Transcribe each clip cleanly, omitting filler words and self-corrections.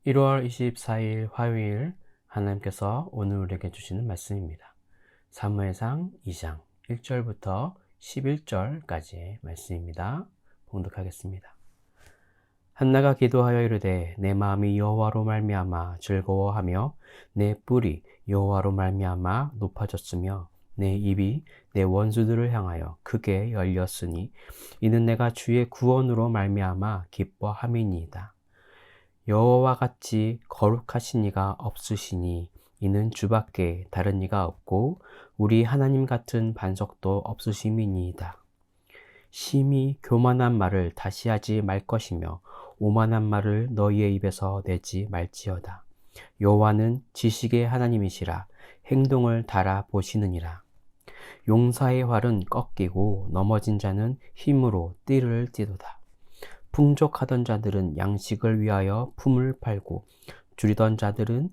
1월 24일 화요일 하나님께서 오늘 우리에게 주시는 말씀입니다. 사무엘상 2장 1절부터 11절까지의 말씀입니다. 봉독하겠습니다. 한나가 기도하여 이르되 내 마음이 여호와로 말미암아 즐거워하며 내 뿔이 여호와로 말미암아 높아졌으며 내 입이 내 원수들을 향하여 크게 열렸으니 이는 내가 주의 구원으로 말미암아 기뻐함이니이다. 여호와와 같이 거룩하신 이가 없으시니 이는 주밖에 다른 이가 없고 우리 하나님 같은 반석도 없으심이니이다. 심히 교만한 말을 다시 하지 말 것이며 오만한 말을 너희의 입에서 내지 말지어다. 여호와는 지식의 하나님이시라 행동을 달아 보시느니라. 용사의 활은 꺾이고 넘어진 자는 힘으로 띠를 띠도다. 풍족하던 자들은 양식을 위하여 품을 팔고 줄이던 자들은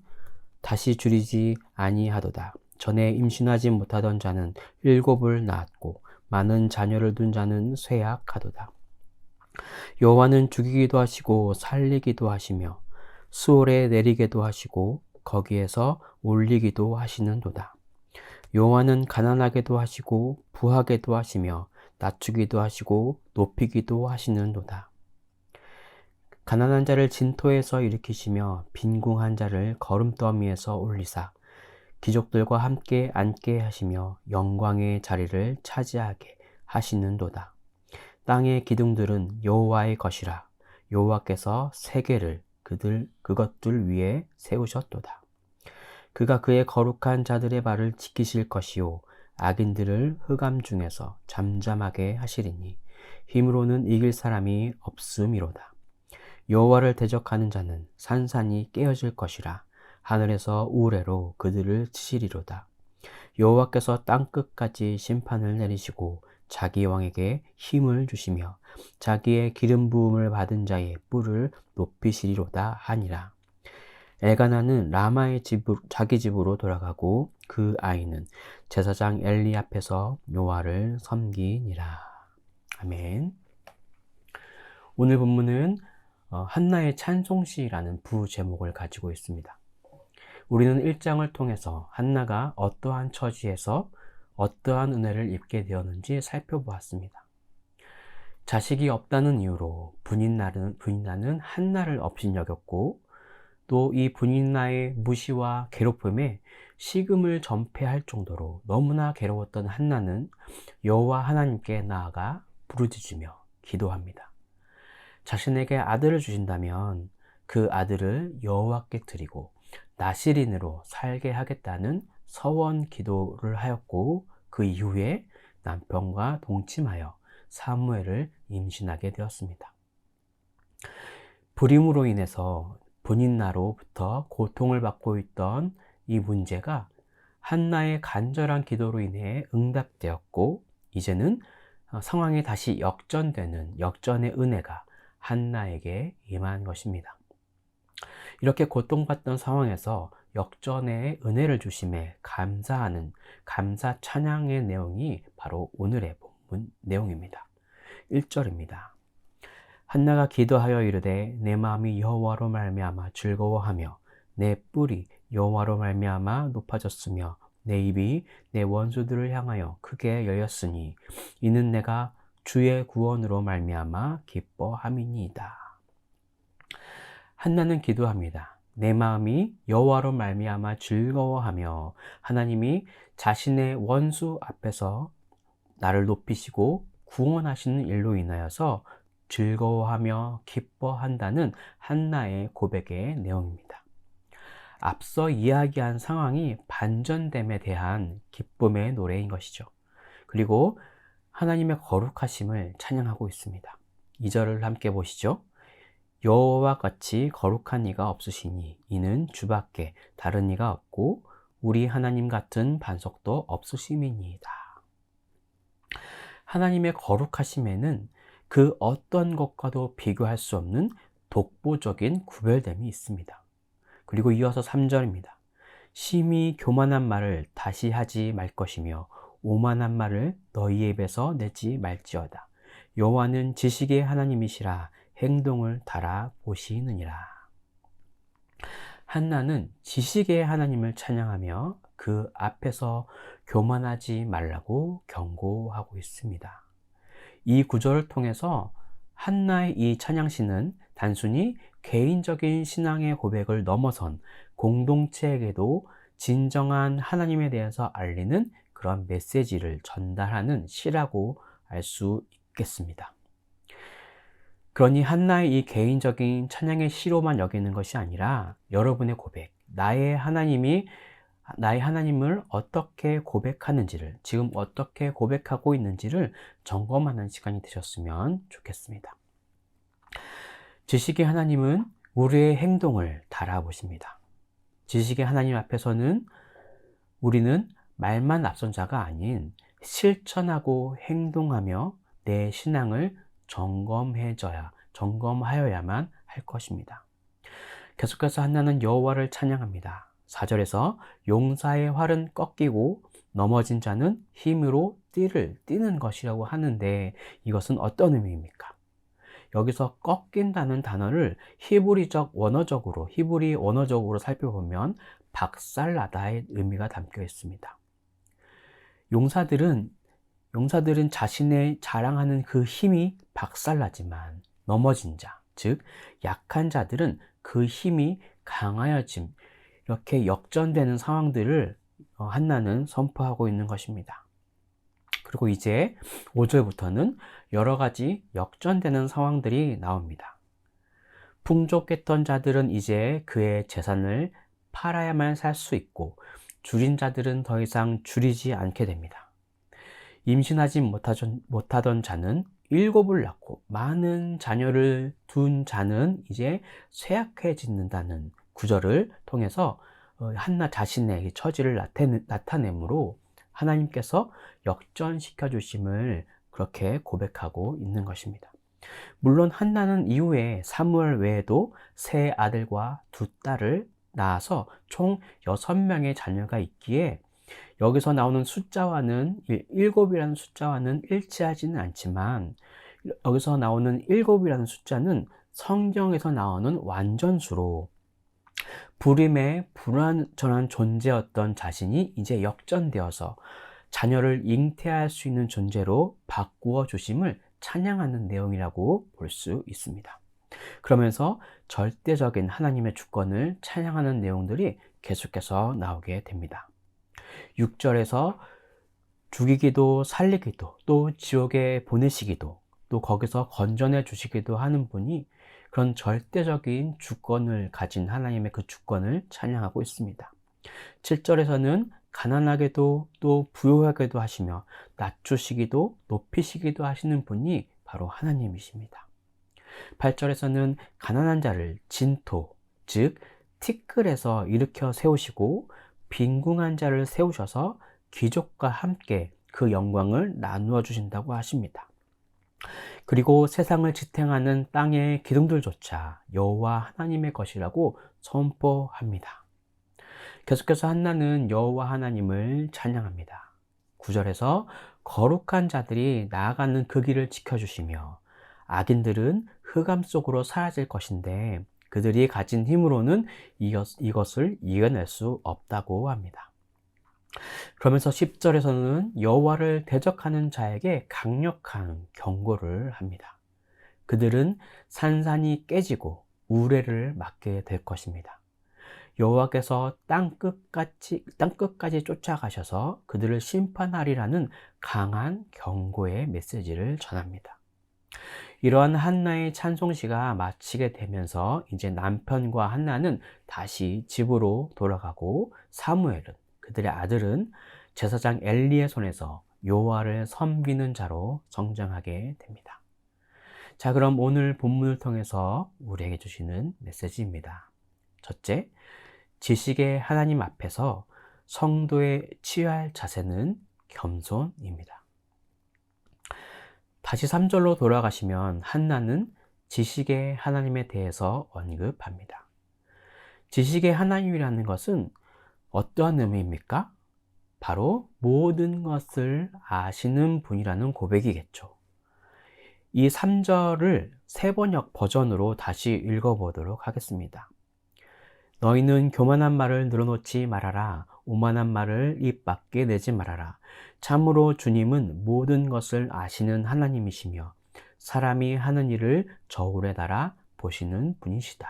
다시 줄이지 아니하도다. 전에 임신하지 못하던 자는 7을 낳았고 많은 자녀를 둔 자는 쇠약하도다. 여호와는 죽이기도 하시고 살리기도 하시며 수월에 내리게도 하시고 거기에서 올리기도 하시는도다. 여호와는 가난하게도 하시고 부하게도 하시며 낮추기도 하시고 높이기도 하시는도다. 가난한 자를 진토에서 일으키시며 빈궁한 자를 거름더미에서 올리사 귀족들과 함께 앉게 하시며 영광의 자리를 차지하게 하시는도다. 땅의 기둥들은 여호와의 것이라 여호와께서 세계를 그것들 위에 세우셨도다. 그가 그의 거룩한 자들의 발을 지키실 것이요 악인들을 흑암 중에서 잠잠하게 하시리니 힘으로는 이길 사람이 없음이로다. 여호와를 대적하는 자는 산산이 깨어질 것이라 하늘에서 우레로 그들을 치시리로다. 여호와께서 땅끝까지 심판을 내리시고 자기 왕에게 힘을 주시며 자기의 기름 부음을 받은 자의 뿔을 높이시리로다 하니라. 엘가나는 라마의 자기 집으로 돌아가고 그 아이는 제사장 엘리 앞에서 여호와를 섬기니라. 아멘. 오늘 본문은 한나의 찬송시라는 부제목을 가지고 있습니다. 우리는 1장을 통해서 한나가 어떠한 처지에서 어떠한 은혜를 입게 되었는지 살펴보았습니다. 자식이 없다는 이유로 분인나는 한나를 업신여겼고 또 이 분인나의 무시와 괴롭힘에 식음을 전폐할 정도로 너무나 괴로웠던 한나는 여호와 하나님께 나아가 부르짖으며 기도합니다. 자신에게 아들을 주신다면 그 아들을 여호와께 드리고 나실인으로 살게 하겠다는 서원 기도를 하였고 그 이후에 남편과 동침하여 사무엘을 임신하게 되었습니다. 불임으로 인해서 분인나로부터 고통을 받고 있던 이 문제가 한나의 간절한 기도로 인해 응답되었고 이제는 상황이 다시 역전되는 역전의 은혜가 한나에게 임한 것입니다. 이렇게 고통받던 상황에서 역전의 은혜를 주심에 감사하는 감사 찬양의 내용이 바로 오늘의 본문 내용입니다. 1절입니다. 한나가 기도하여 이르되 내 마음이 여호와로 말미암아 즐거워하며 내 뿔이 여호와로 말미암아 높아졌으며 내 입이 내 원수들을 향하여 크게 열렸으니 이는 내가 주의 구원으로 말미암아 기뻐함이니이다. 한나는 기도합니다. 내 마음이 여호와로 말미암아 즐거워하며 하나님이 자신의 원수 앞에서 나를 높이시고 구원하시는 일로 인하여서 즐거워하며 기뻐한다는 한나의 고백의 내용입니다. 앞서 이야기한 상황이 반전됨에 대한 기쁨의 노래인 것이죠. 그리고 하나님의 거룩하심을 찬양하고 있습니다. 2절을 함께 보시죠. 여호와와 같이 거룩한 이가 없으시니 이는 주밖에 다른 이가 없고 우리 하나님 같은 반석도 없으심이니이다. 하나님의 거룩하심에는 그 어떤 것과도 비교할 수 없는 독보적인 구별됨이 있습니다. 그리고 이어서 3절입니다. 심히 교만한 말을 다시 하지 말 것이며 오만한 말을 너희의 입에서 내지 말지어다. 여호와는 지식의 하나님이시라 행동을 달아 보시느니라. 한나는 지식의 하나님을 찬양하며 그 앞에서 교만하지 말라고 경고하고 있습니다. 이 구절을 통해서 한나의 이 찬양시는 단순히 개인적인 신앙의 고백을 넘어선 공동체에게도 진정한 하나님에 대해서 알리는 그런 메시지를 전달하는 시라고 알 수 있겠습니다. 그러니 한나의 이 개인적인 찬양의 시로만 여기는 것이 아니라 여러분의 고백, 나의 하나님을 어떻게 고백하는지를, 지금 어떻게 고백하고 있는지를 점검하는 시간이 되셨으면 좋겠습니다. 지식의 하나님은 우리의 행동을 달아보십니다. 지식의 하나님 앞에서는 우리는 말만 앞선 자가 아닌 실천하고 행동하며 내 신앙을 점검하여야만 할 것입니다. 계속해서 한나는 여호와를 찬양합니다. 4절에서 용사의 활은 꺾이고 넘어진 자는 힘으로 띠를 띠는 것이라고 하는데 이것은 어떤 의미입니까? 여기서 꺾인다는 단어를 히브리 원어적으로 살펴보면 박살나다의 의미가 담겨 있습니다. 용사들은 자신의 자랑하는 그 힘이 박살나지만 넘어진 자, 즉 약한 자들은 그 힘이 강하여짐, 이렇게 역전되는 상황들을 한나는 선포하고 있는 것입니다. 그리고 이제 5절부터는 여러 가지 역전되는 상황들이 나옵니다. 풍족했던 자들은 이제 그의 재산을 팔아야만 살 수 있고 줄인 자들은 더 이상 줄이지 않게 됩니다. 임신하지 못하던 자는 7을 낳고 많은 자녀를 둔 자는 이제 쇠약해진다는 구절을 통해서 한나 자신의 처지를 나타내므로 하나님께서 역전시켜 주심을 그렇게 고백하고 있는 것입니다. 물론 한나는 이후에 사무엘 외에도 세 아들과 두 딸을 낳아서 총 6명의 자녀가 있기에 여기서 나오는 숫자와는 7이라는 숫자와는 일치하지는 않지만 여기서 나오는 7이라는 숫자는 성경에서 나오는 완전수로 불임의 불완전한 존재였던 자신이 이제 역전되어서 자녀를 잉태할 수 있는 존재로 바꾸어 주심을 찬양하는 내용이라고 볼 수 있습니다. 그러면서 절대적인 하나님의 주권을 찬양하는 내용들이 계속해서 나오게 됩니다. 6절에서 죽이기도 살리기도 또 지옥에 보내시기도 또 거기서 건져내 주시기도 하는 분이 그런 절대적인 주권을 가진 하나님의 그 주권을 찬양하고 있습니다. 7절에서는 가난하게도 또 부유하게도 하시며 낮추시기도 높이시기도 하시는 분이 바로 하나님이십니다. 8절에서는 가난한 자를 진토, 즉 티끌에서 일으켜 세우시고 빈궁한 자를 세우셔서 귀족과 함께 그 영광을 나누어 주신다고 하십니다. 그리고 세상을 지탱하는 땅의 기둥들조차 여호와 하나님의 것이라고 선포합니다. 계속해서 한나는 여호와 하나님을 찬양합니다. 9절에서 거룩한 자들이 나아가는 그 길을 지켜주시며 악인들은 흑암 속으로 사라질 것인데 그들이 가진 힘으로는 이것을 이겨낼 수 없다고 합니다. 그러면서 10절에서는 여호와를 대적하는 자에게 강력한 경고를 합니다. 그들은 산산이 깨지고 우레를 맞게 될 것입니다. 여호와께서 땅끝까지 쫓아가셔서 그들을 심판하리라는 강한 경고의 메시지를 전합니다. 이러한 한나의 찬송시가 마치게 되면서 이제 남편과 한나는 다시 집으로 돌아가고 사무엘은 그들의 아들은 제사장 엘리의 손에서 여호와를 섬기는 자로 성장하게 됩니다. 자, 그럼 오늘 본문을 통해서 우리에게 주시는 메시지입니다. 첫째, 지식의 하나님 앞에서 성도의 취할 자세는 겸손입니다. 다시 3절로 돌아가시면 한나는 지식의 하나님에 대해서 언급합니다. 지식의 하나님이라는 것은 어떠한 의미입니까? 바로 모든 것을 아시는 분이라는 고백이겠죠. 이 3절을 세번역 버전으로 다시 읽어보도록 하겠습니다. 너희는 교만한 말을 늘어놓지 말아라. 오만한 말을 입 밖에 내지 말아라. 참으로 주님은 모든 것을 아시는 하나님이시며 사람이 하는 일을 저울에 달아 보시는 분이시다.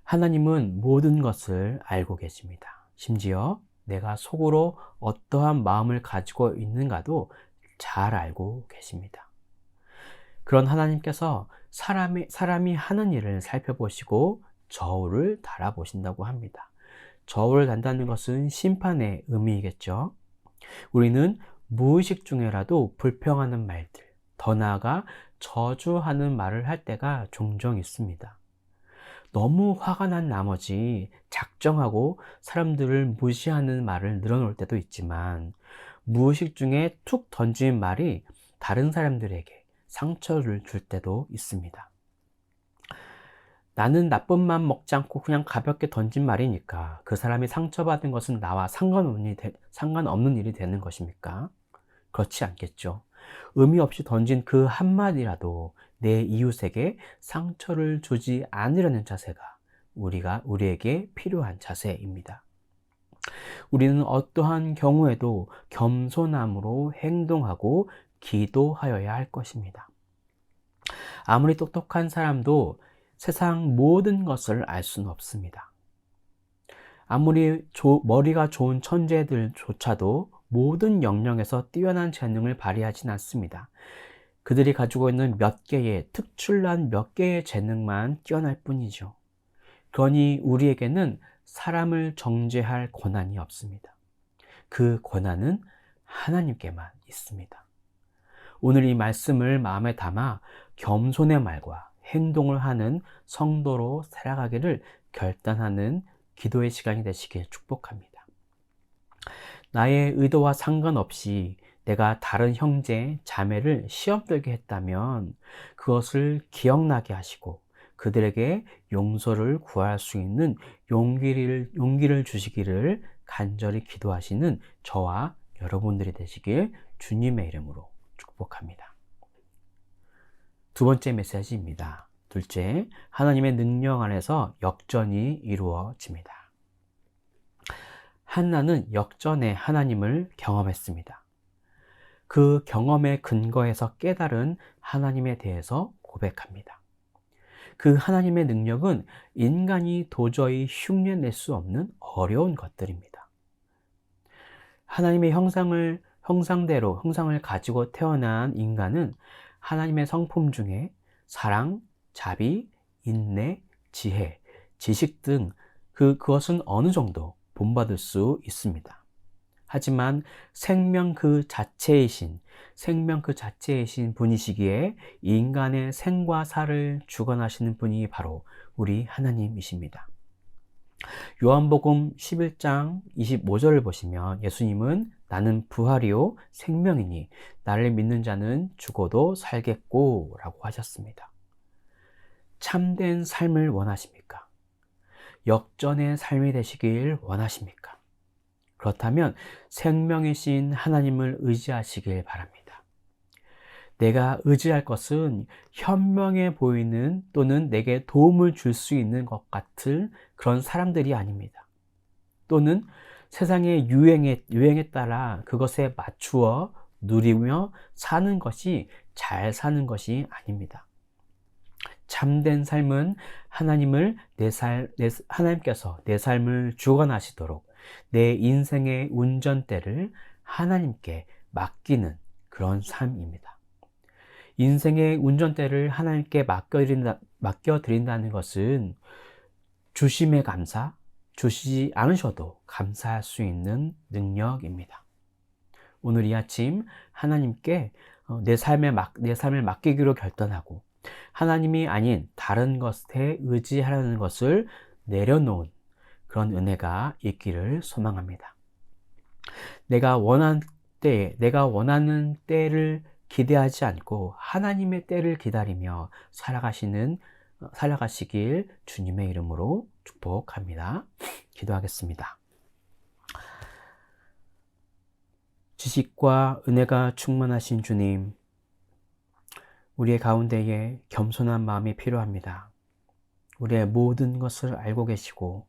하나님은 모든 것을 알고 계십니다. 심지어 내가 속으로 어떠한 마음을 가지고 있는가도 잘 알고 계십니다. 그런 하나님께서 사람이 하는 일을 살펴보시고 저울을 달아보신다고 합니다. 저울을 단다는 것은 심판의 의미이겠죠. 우리는 무의식 중에라도 불평하는 말들, 더 나아가 저주하는 말을 할 때가 종종 있습니다. 너무 화가 난 나머지 작정하고 사람들을 무시하는 말을 늘어놓을 때도 있지만, 무의식 중에 툭 던진 말이 다른 사람들에게 상처를 줄 때도 있습니다. 나는 나쁜 맘 먹지 않고 그냥 가볍게 던진 말이니까 그 사람이 상처받은 것은 나와 상관없는 일이 되는 것입니까? 그렇지 않겠죠. 의미 없이 던진 그 한마디라도 내 이웃에게 상처를 주지 않으려는 자세가 우리에게 필요한 자세입니다. 우리는 어떠한 경우에도 겸손함으로 행동하고 기도하여야 할 것입니다. 아무리 똑똑한 사람도 세상 모든 것을 알 수는 없습니다. 아무리 머리가 좋은 천재들조차도 모든 영역에서 뛰어난 재능을 발휘하진 않습니다. 그들이 가지고 있는 특출난 몇 개의 재능만 뛰어날 뿐이죠. 그러니 우리에게는 사람을 정죄할 권한이 없습니다. 그 권한은 하나님께만 있습니다. 오늘 이 말씀을 마음에 담아 겸손의 말과 행동을 하는 성도로 살아가기를 결단하는 기도의 시간이 되시길 축복합니다. 나의 의도와 상관없이 내가 다른 형제, 자매를 시험 들게 했다면 그것을 기억나게 하시고 그들에게 용서를 구할 수 있는 용기를 주시기를 간절히 기도하시는 저와 여러분들이 되시길 주님의 이름으로 축복합니다. 두 번째 메시지입니다. 둘째, 하나님의 능력 안에서 역전이 이루어집니다. 한나는 역전의 하나님을 경험했습니다. 그 경험의 근거에서 깨달은 하나님에 대해서 고백합니다. 그 하나님의 능력은 인간이 도저히 흉내낼 수 없는 어려운 것들입니다. 하나님의 형상을 가지고 태어난 인간은 하나님의 성품 중에 사랑, 자비, 인내, 지혜, 지식 등 그것은 어느 정도 본받을 수 있습니다. 하지만 생명 그 자체이신 분이시기에 인간의 생과 사를 주관하시는 분이 바로 우리 하나님이십니다. 요한복음 11장 25절을 보시면 예수님은 나는 부활이요 생명이니 나를 믿는 자는 죽어도 살겠고 라고 하셨습니다. 참된 삶을 원하십니까? 역전의 삶이 되시길 원하십니까? 그렇다면 생명이신 하나님을 의지하시길 바랍니다. 내가 의지할 것은 현명해 보이는 또는 내게 도움을 줄 수 있는 것 같은 그런 사람들이 아닙니다. 또는 세상의 유행에 따라 그것에 맞추어 누리며 사는 것이 잘 사는 것이 아닙니다. 참된 삶은 하나님께서 내 삶을 주관하시도록 내 인생의 운전대를 하나님께 맡기는 그런 삶입니다. 인생의 운전대를 하나님께 맡겨드린다는 것은 주심에 주시지 않으셔도 감사할 수 있는 능력입니다. 오늘 이 아침 하나님께 내 삶을 맡기기로 결단하고 하나님이 아닌 다른 것에 의지하려는 것을 내려놓은 그런 은혜가 있기를 소망합니다. 내가 원하는 때를 기대하지 않고 하나님의 때를 기다리며 살아가시길 주님의 이름으로 축복합니다. 기도하겠습니다. 지식과 은혜가 충만하신 주님, 우리의 가운데에 겸손한 마음이 필요합니다. 우리의 모든 것을 알고 계시고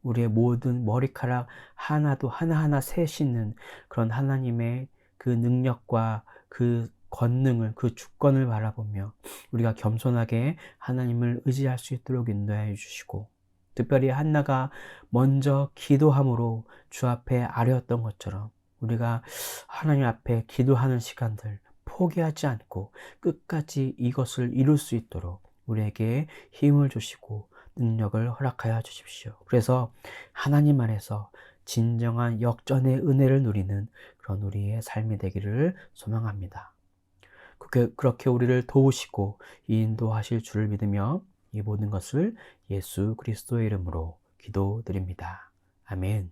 우리의 모든 머리카락 하나도 하나하나 세시는 그런 하나님의 그 능력과 그 권능을, 그 주권을 바라보며 우리가 겸손하게 하나님을 의지할 수 있도록 인도해 주시고, 특별히 한나가 먼저 기도함으로 주 앞에 아뢰었던 것처럼 우리가 하나님 앞에 기도하는 시간들 포기하지 않고 끝까지 이것을 이룰 수 있도록 우리에게 힘을 주시고 능력을 허락하여 주십시오. 그래서 하나님 안에서 진정한 역전의 은혜를 누리는 그런 우리의 삶이 되기를 소망합니다. 그렇게 우리를 도우시고 인도하실 줄을 믿으며 이 모든 것을 예수 그리스도의 이름으로 기도드립니다. 아멘.